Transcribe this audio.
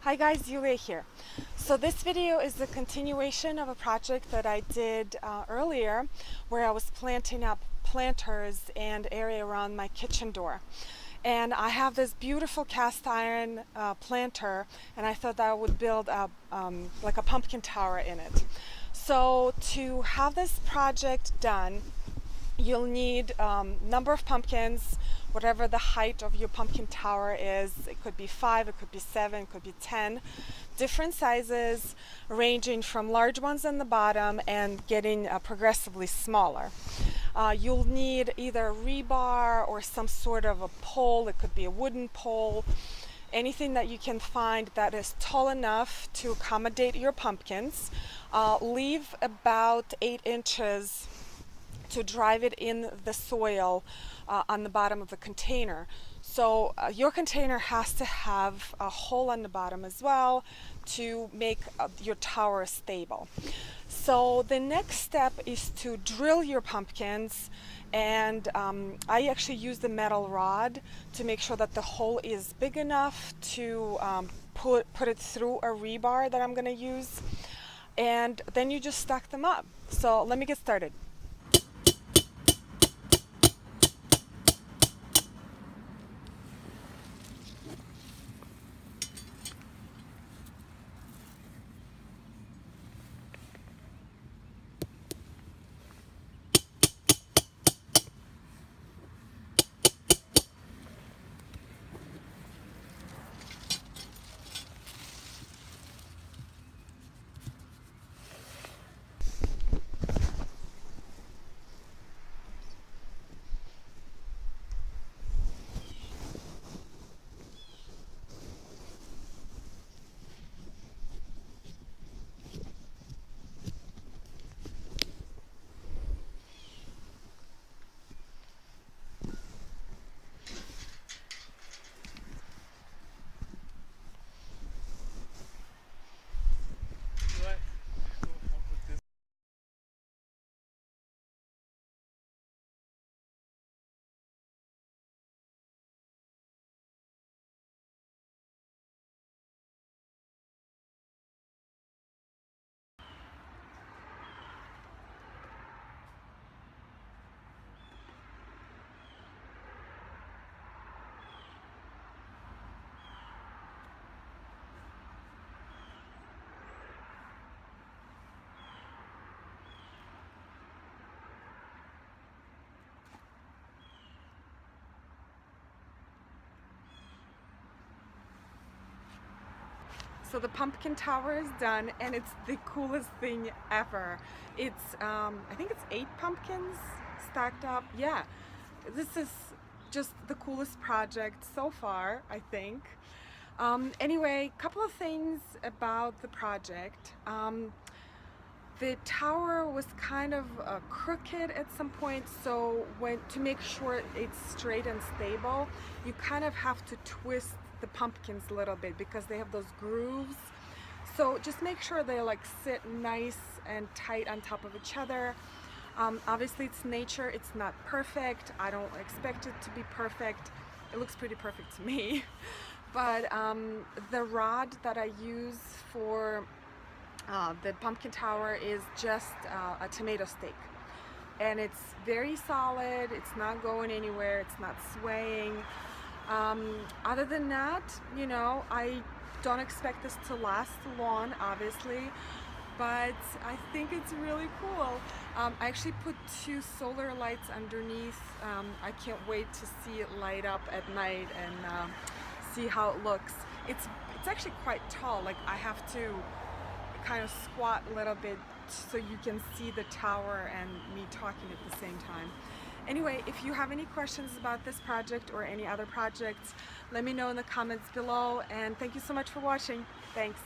Hi guys, Yulia here. So this video is the continuation of a project that I did earlier where I was planting up planters and area around my kitchen door. And I have this beautiful cast iron planter, and I thought that I would build like a pumpkin tower in it. So to have this project done, you'll need number of pumpkins, whatever the height of your pumpkin tower is. It could be 5, it could be 7, it could be 10. Different sizes, ranging from large ones on the bottom and getting progressively smaller. You'll need either rebar or some sort of a pole. It could be a wooden pole. Anything that you can find that is tall enough to accommodate your pumpkins. Leave about 8 inches to drive it in the soil on the bottom of the container. So your container has to have a hole on the bottom as well to make your tower stable. So the next step is to drill your pumpkins, and I actually use the metal rod to make sure that the hole is big enough to put it through a rebar that I'm going to use, and then you just stack them up. So let me get started. So the pumpkin tower is done, and it's the coolest thing ever. It's, I think it's 8 pumpkins stacked up. Yeah, this is just the coolest project so far, I think. Anyway, a couple of things about the project. The tower was kind of crooked at some point, so to make sure it's straight and stable, you kind of have to twist the pumpkins a little bit because they have those grooves. So just make sure they like sit nice and tight on top of each other. Obviously it's nature, it's not perfect. I don't expect it to be perfect. It looks pretty perfect to me. But the rod that I use for the pumpkin tower is just a tomato stake, and it's very solid. It's not going anywhere, it's not swaying. Other than that, you know, I don't expect this to last long, obviously, but I think it's really cool. I actually put 2 solar lights underneath. I can't wait to see it light up at night and see how it looks. It's actually quite tall. Like, I have to kind of squat a little bit so you can see the tower and me talking at the same time. Anyway, if you have any questions about this project or any other projects, let me know in the comments below, and thank you so much for watching. Thanks.